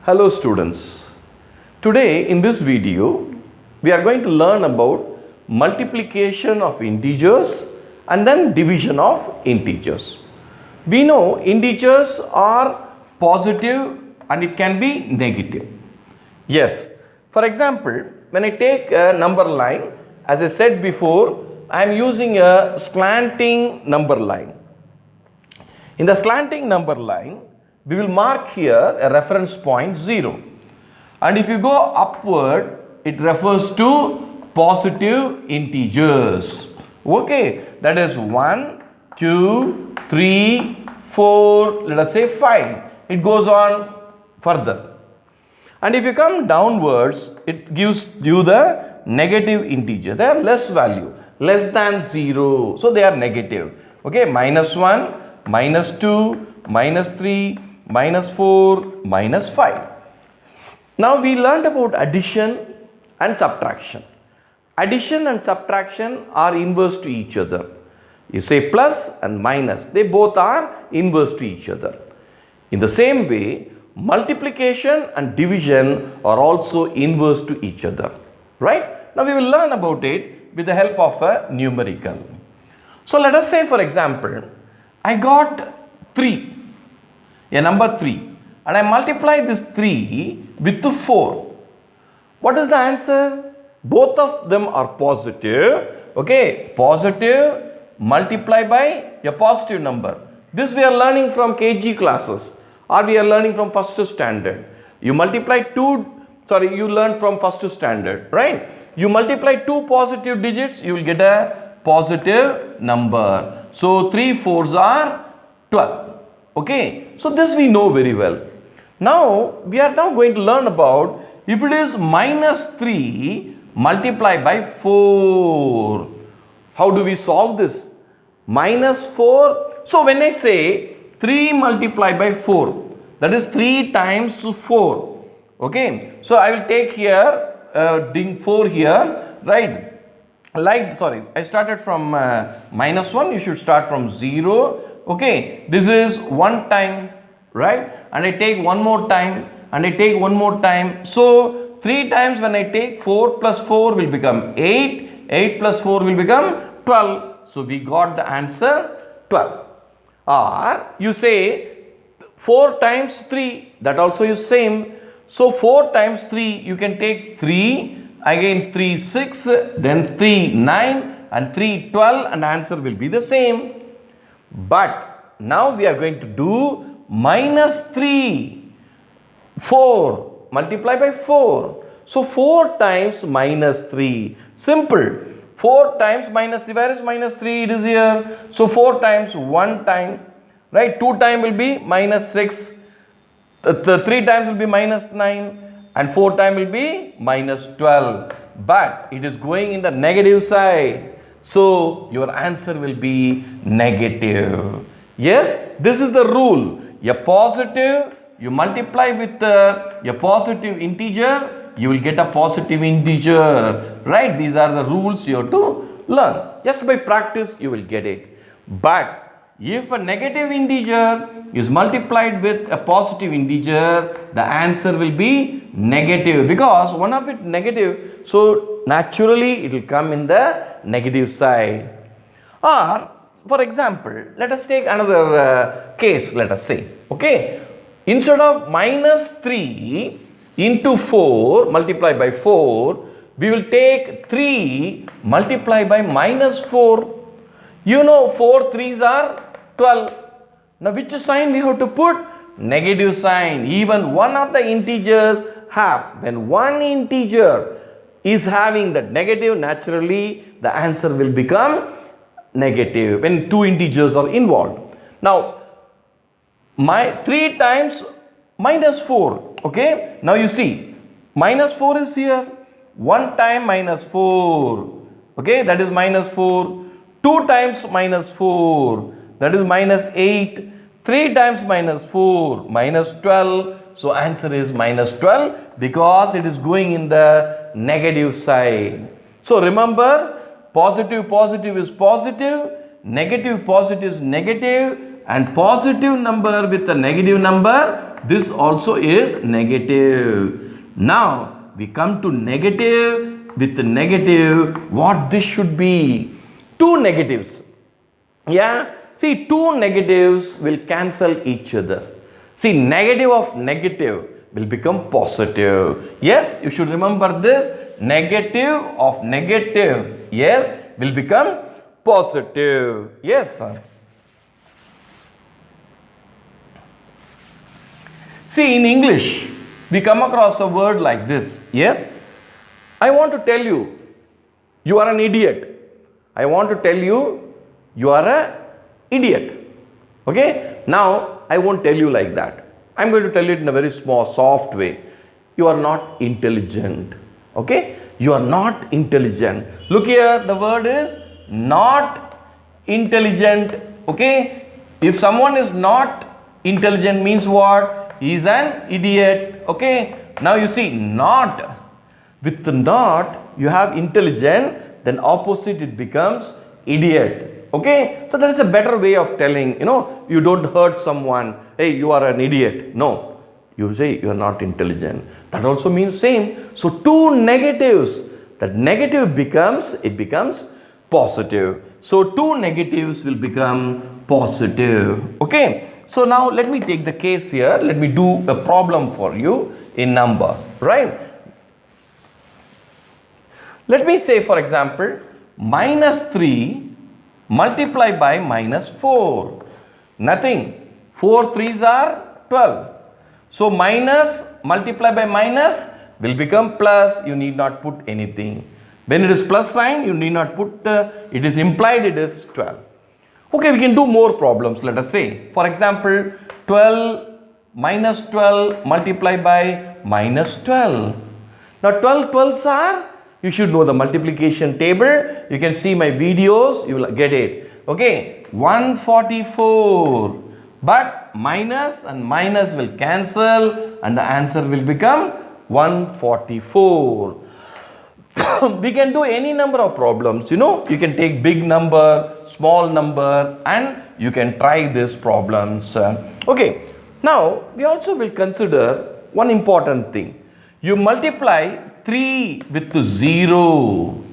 Hello students. Today in this video we are going to learn about multiplication of integers and then division of integers. We know integers are positive and it can be negative. Yes, for example, when I take a number line, as I said before, I am using a slanting number line. In the slanting number line, we will mark here a reference point 0, and if you go upward it refers to positive integers. Okay, that is 1, 2, 3, 4, let us say 5. It goes on further. And if you come downwards, it gives you the negative integer. They are less value, less than 0, so they are negative. Okay, minus 1, minus 2, minus 3, minus 4, minus 5. Now we learned about addition and subtraction. Addition and subtraction are inverse to each other. You say plus and minus, they both are inverse to each other. In the same way, multiplication and division are also inverse to each other. Right? Now we will learn about it with the help of a numerical. So let us say, for example, I got 3. A number 3, and I multiply this 3 with 4. What is the answer? Both of them are positive. Okay, positive multiply by a positive number. This we are learning from KG classes, or we are learning from first standard. You multiply you learn from first standard, right? You multiply 2 positive digits, you will get a positive number. So 3 4s are 12. Okay, so this we know very well. Now we are going to learn about if it is minus 3 multiplied by 4. How do we solve this? Minus 4. So when I say 3 multiplied by 4, that is 3 times 4. Okay, so I will take here 4 here, right? I started from minus 1, you should start from 0. Okay, this is one time, right? And I take one more time, and I take one more time. So 3 times when I take 4 plus 4 will become 8. 8 plus 4 will become 12. So we got the answer 12. Or you say 4 times 3, that also is same. So 4 times 3, you can take 3, again 3 6, then 3 9, and 3 12, and answer will be the same. But now we are going to do minus 3, 4, multiply by 4. So 4 times minus 3, simple. 4 times minus 3, where is minus 3? It is here. So 4 times 1 time, right? 2 time will be minus 6. The 3 times will be minus 9, and 4 time will be minus 12. But it is going in the negative side. So your answer will be negative. Yes, this is the rule. A positive, you multiply with a positive integer, you will get a positive integer. Right? These are the rules you have to learn. Just by practice you will get it. But if a negative integer is multiplied with a positive integer, the answer will be negative, because one of it negative, so naturally it will come in the negative side. Or for example, let us take another case, let us say, okay, instead of minus 3 into 4 multiplied by 4, we will take 3 multiplied by minus 4. You know 4 3s are 12. Now which sign we have to put? Negative sign. Even one of the integers have. When one integer is having that negative, naturally the answer will become negative when 2 integers are involved. Now 3 times minus 4. Okay, now you see minus 4 is here. 1 time minus 4. Okay, that is minus 4. 2 times minus 4, that is minus 8. 3 times minus 4, minus 12. So answer is minus 12, because it is going in the negative side. So remember, positive is positive, negative is negative, and positive number with a negative number this also is negative. Now we come to negative. With the negative, what this should be? Two negatives. Yeah, see, two negatives will cancel each other. See, negative of negative will become positive. Yes, you should remember this. Negative of negative, yes, will become positive. Yes, sir. See, in English, we come across a word like this. Yes, I want to tell you, you are an idiot. I want to tell you, you are an idiot. Okay? Now, I won't tell you like that. I'm going to tell you it in a very small, soft way. You are not intelligent. Okay? You are not intelligent. Look here, the word is not intelligent. Okay? If someone is not intelligent means what? He is an idiot. Okay? Now you see, not. With the not, you have intelligent, then opposite it becomes idiot. Okay? So that is a better way of telling, you don't hurt someone. Hey, you are an idiot. No. You say you are not intelligent. That also means same. So two negatives. That negative becomes positive. So two negatives will become positive. Okay? So now let me take the case here. Let me do a problem for you in number. Right? Let me say, for example, minus 3 multiplied by minus 4. Nothing. 4 3s are 12. So minus multiplied by minus will become plus. You need not put anything. When it is plus sign, you need not put, it is implied it is 12. Okay, we can do more problems, let us say. For example, 12 minus 12 multiplied by minus 12. Now 12 12s are, you should know the multiplication table. You can see my videos, you will get it. Okay, 144. But minus and minus will cancel and the answer will become 144. We can do any number of problems. You can take big number, small number, and you can try these problems. Okay, now we also will consider one important thing. You multiply 3 with 0.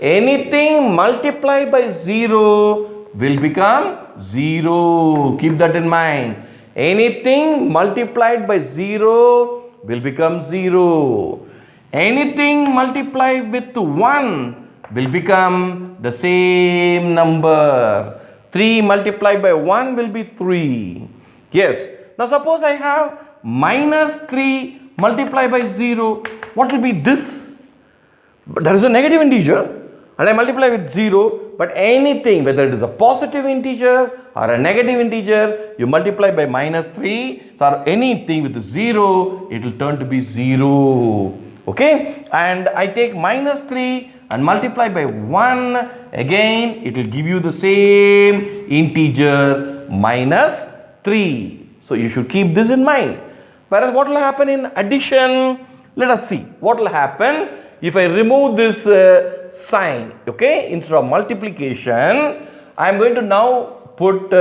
Anything multiplied by 0 will become 0. Keep that in mind. Anything multiplied by 0 will become 0. Anything multiplied with 1 will become the same number. 3 multiplied by 1 will be 3. Yes. Now suppose I have minus 3 multiplied by 0. What will be this? There is a negative integer and I multiply with 0, but anything, whether it is a positive integer or a negative integer, you multiply by minus 3 or anything with 0, it will turn to be 0. Okay, and I take minus 3 and multiply by 1, again it will give you the same integer minus 3. So you should keep this in mind. Whereas what will happen in addition? Let us see what will happen if I remove this sign. Okay, instead of multiplication, I am going to now put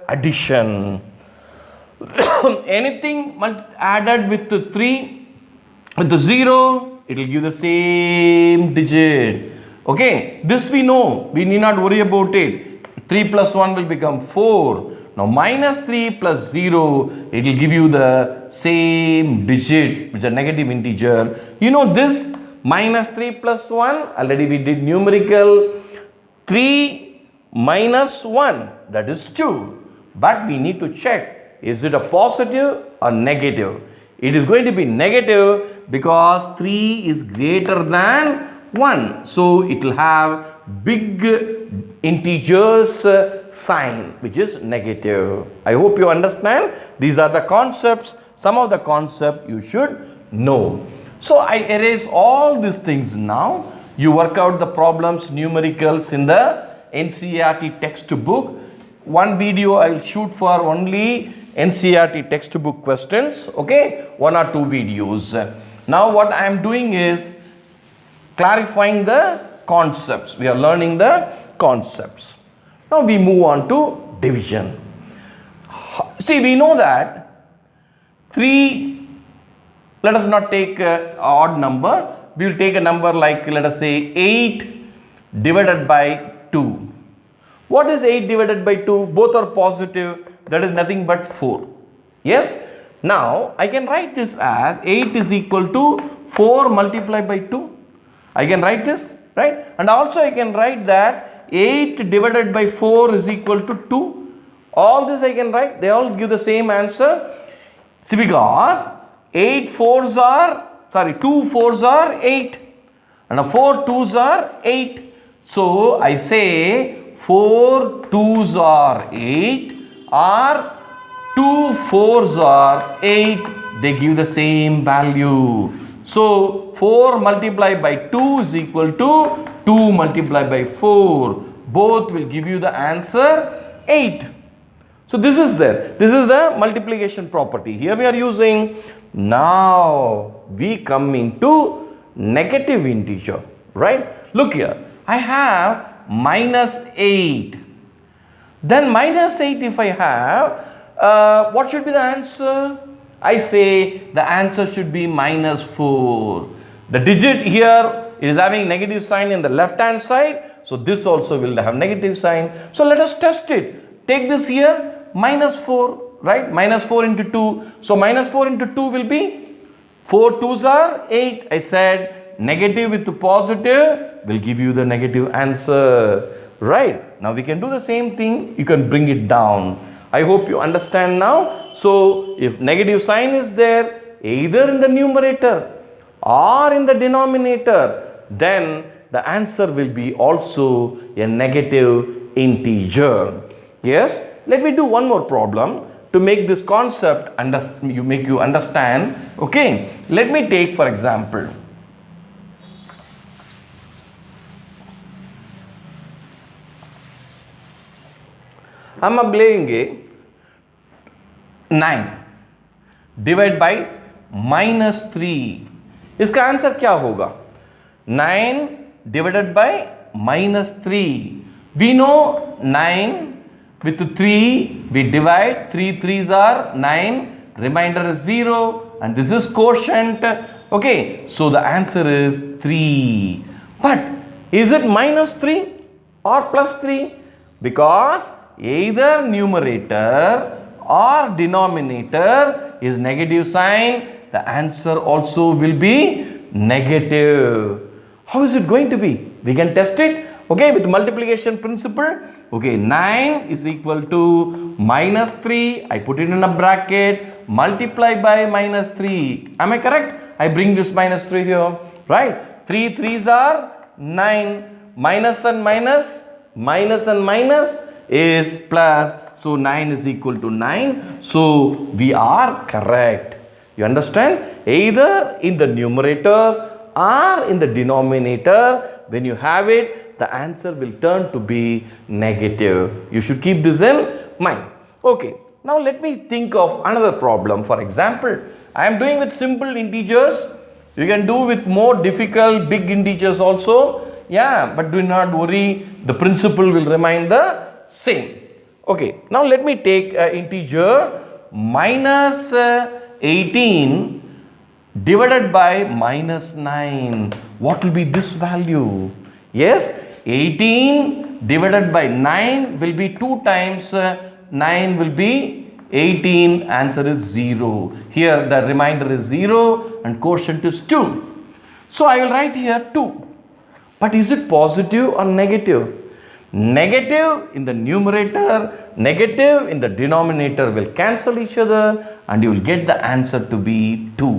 addition. Anything added with the 3, with the 0, it will give the same digit. Okay, this we know, we need not worry about it. 3 plus 1 will become 4. Now minus 3 plus 0, it will give you the same digit, which is a negative integer. You know this minus 3 plus 1, already we did numerical. 3 minus 1, that is 2. But we need to check, is it a positive or negative? It is going to be negative because 3 is greater than 1. So it will have big integers sign, which is negative. I hope you understand. These are the concepts, some of the concepts you should know. So I erase all these things now. You work out the problems, numericals in the NCERT textbook. One video I will shoot for only NCERT textbook questions. Okay, 1 or 2 videos. Now what I am doing is clarifying the concepts. We are learning the concepts. Now we move on to division. See, we know that 3, let us not take an odd number. We will take a number like, let us say 8 divided by 2. What is 8 divided by 2? Both are positive. That is nothing but 4. Yes. Now I can write this as 8 is equal to 4 multiplied by 2. I can write this, right? And also I can write that 8 divided by 4 is equal to 2. All this I can write. They all give the same answer. See, because 2 fours are 8 and 4 twos are 8. So I say 4 twos are 8 or 2 fours are 8. They give the same value. So 4 multiplied by 2 is equal to 2 multiplied by 4. Both will give you the answer 8. So this is there. This is the multiplication property. Here we are using. Now we come into negative integer, right? Look here. I have minus 8. Then minus 8 if I have, what should be the answer? I say the answer should be minus 4. The digit here, it is having negative sign in the left hand side. So this also will have negative sign. So let us test it. Take this here. Minus 4, right? Minus 4 into 2. So minus 4 into 2 will be 4 twos are 8. I said negative with positive will give you the negative answer, right? Now we can do the same thing. You can bring it down. I hope you understand now. So if negative sign is there either in the numerator or in the denominator, then the answer will be also a negative integer. Yes. Let me do one more problem to make this concept make you understand. Okay, let me take for example, हम अब लेंगे 9 divide by -3. इसका answer क्या होगा? 9 divided by -3. We know 9 with 3 we divide. 3 3s are 9, remainder is 0, and this is quotient. Okay, so the answer is 3. But is it -3 or +3? Because either numerator or denominator is negative sign, the answer also will be negative. How is it going to be? We can test it. Okay, with multiplication principle. Okay, 9 is equal to -3. I put it in a bracket. Multiply by -3. Am I correct? I bring this -3 here. Right? 3 3s are 9. Minus and minus. Minus and minus is plus. So 9 is equal to 9. So we are correct. You understand? Either in the numerator or in the denominator, when you have it, the answer will turn to be negative. You should keep this in mind. Okay, now let me think of another problem. For example, I am doing with simple integers. You can do with more difficult big integers also. Yeah, but do not worry, the principle will remain the same. Okay, now let me take an integer minus 18 divided by -9. What will be this value? Yes, 18 divided by 9 will be 2 times 9 will be 18. Answer is 0. Here the remainder is 0 and quotient is 2. So I will write here 2. But is it positive or negative? Negative in the numerator, negative in the denominator will cancel each other and you will get the answer to be 2.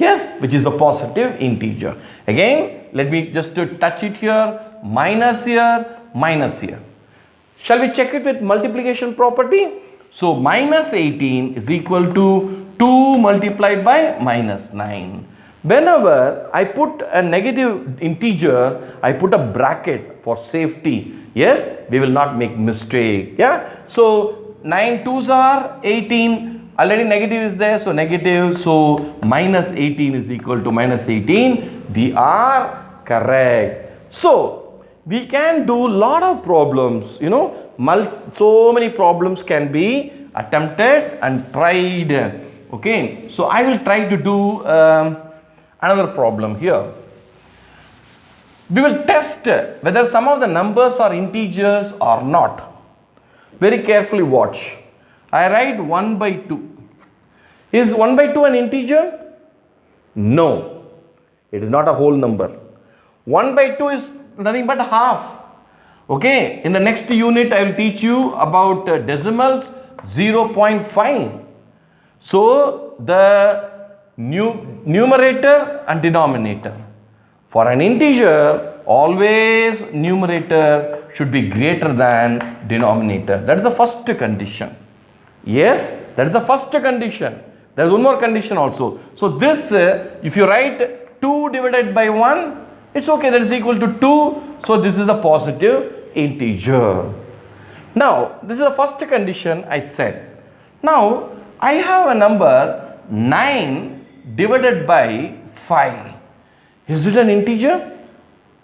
Yes, which is a positive integer. Again, let me just touch it here. Minus here, minus here. Shall we check it with multiplication property? So minus 18 is equal to 2 multiplied by -9. Whenever I put a negative integer, I put a bracket for safety. Yes, we will not make mistake. Yeah. So 9 2s are 18. Already negative is there, so negative. So minus 18 is equal to -18. We are correct. So we can do lot of problems, you know, so many problems can be attempted and tried. Okay, so I will try to do another problem here. We will test whether some of the numbers are integers or not. Very carefully watch. I write 1 by 2. Is 1 by 2 an integer? No, it is not a whole number. 1 by 2 is nothing but half. Okay, in the next unit I will teach you about decimals 0.5. So the numerator and denominator. For an integer, always numerator should be greater than denominator. That is the first condition. Yes, that is the first condition. There is one more condition also. So this, if you write 2 divided by 1, it's okay, that is equal to 2. So this is a positive integer. Now, this is the first condition I said. Now, I have a number 9 divided by 5. Is it an integer?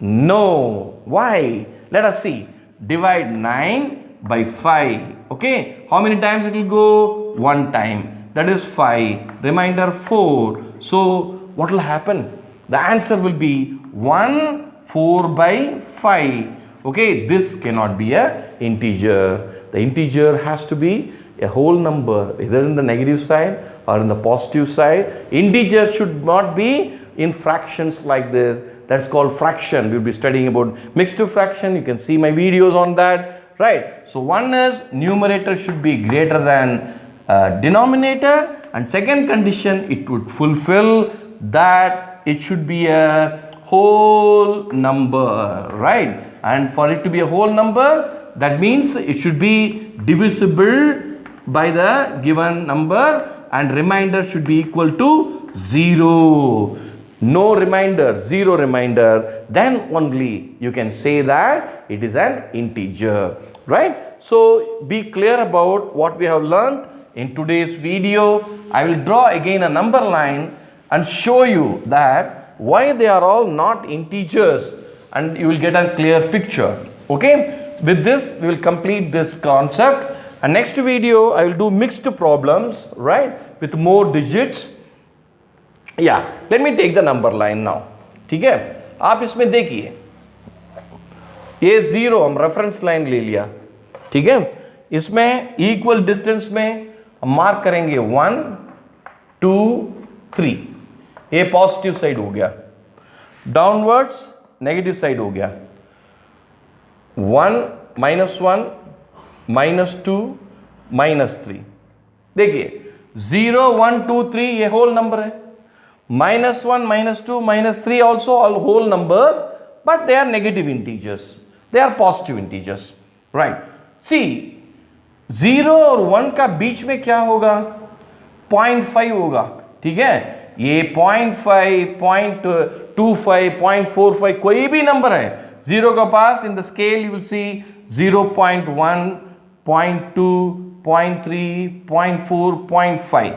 No. Why? Let us see. Divide 9 by 5. Okay. How many times it will go? 1 time. That is 5. Remainder 4. So, what will happen? The answer will be 1 4 by 5. Okay. This cannot be a integer. The integer has to be a whole number, either in the negative side or in the positive side. Integer should not be in fractions like this. That's called fraction. We'll be studying about mixed fraction. You can see my videos on that, right? So one is numerator should be greater than denominator, and second condition, it would fulfill that it should be a whole number, right? And for it to be a whole number, that means it should be divisible by the given number, and remainder should be equal to 0. No remainder, 0 remainder, then only you can say that it is an integer, right? So be clear about what we have learned in today's video. I will draw again a number line and show you that why they are all not integers, and you will get a clear picture. Okay, with this we will complete this concept, and next video I will do mixed problems, right, with more digits. Yeah, let me take the number line now. ठीक है, आप इसमें देखिए, ये 0 हम reference line ले लिया, ठीक है. इसमें इक्वल डिस्टेंस में हम मार्क करेंगे 1 2 3. ये पॉजिटिव साइड हो गया, डाउनवर्ड्स नेगेटिव साइड हो गया. 1 -1 -2 -3. देखिए 0 1 2 3 ये होल नंबर है. -1 -2 -3 also all whole numbers, but they are negative integers. They are positive integers, right? See, 0 और 1 का बीच में क्या होगा? 0.5 होगा, ठीक है. ये 0.5 0.25 0.45 कोई भी नंबर है 0 का पास, in the scale you will see 0.1 0.2 0.3 0.4 0.5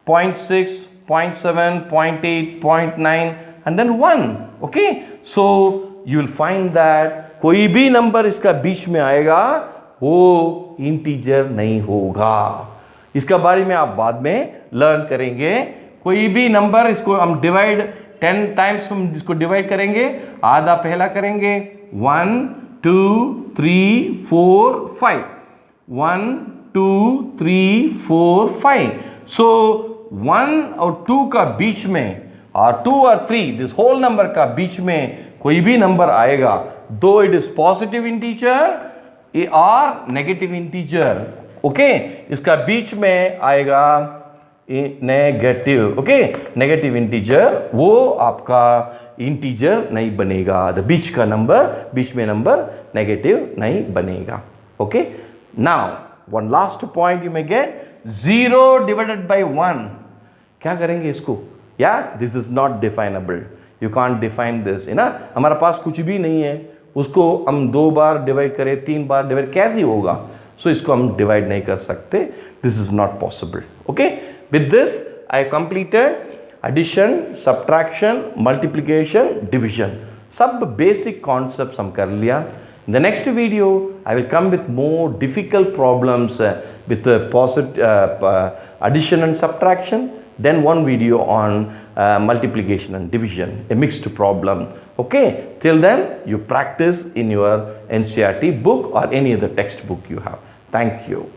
0.6 0.7 0.8 0.9 and then 1. okay, so you will find that कोई भी नंबर इसका बीच में आएगा वो इंटीजर नहीं होगा. इसका बारे में आप बाद में लर्न करेंगे. कोई भी नंबर, इसको हम डिवाइड 10 टाइम्स हम इसको डिवाइड करेंगे. आधा पहला करेंगे 1 2 3 4 5 1 2 3 4 5. सो 1 और 2 का बीच में, और 2 और 3 दिस होल नंबर का बीच में कोई भी नंबर आएगा, दो इट इज पॉजिटिव इंटीजर और नेगेटिव इंटीजर. ओके, इसका बीच में आएगा नेगेटिव. ओके, नेगेटिव इंटीजर वो आपका इंटीजर नहीं बनेगा. द बीच का नंबर, बीच में नंबर नेगेटिव नहीं बनेगा. Okay, now one last point you may gate, 0 divided by 1. क्या करेंगे इसको? या this is not definable, you can't define this, है ना. हमारे पास कुछ भी नहीं है, उसको हम 2 बार डिवाइड करें, 3 बार डिवाइड, कैसे होगा? सो इसको हम डिवाइड नहीं कर सकते. This is not possible. Okay, with this I completed addition, subtraction, multiplication, division. सब बेसिक कॉन्सेप्ट्स हम कर लिया. In the next video, I will come with more difficult problems with the addition and subtraction, then one video on multiplication and division, a mixed problem. Okay, till then you practice in your NCERT book or any other textbook you have. Thank you.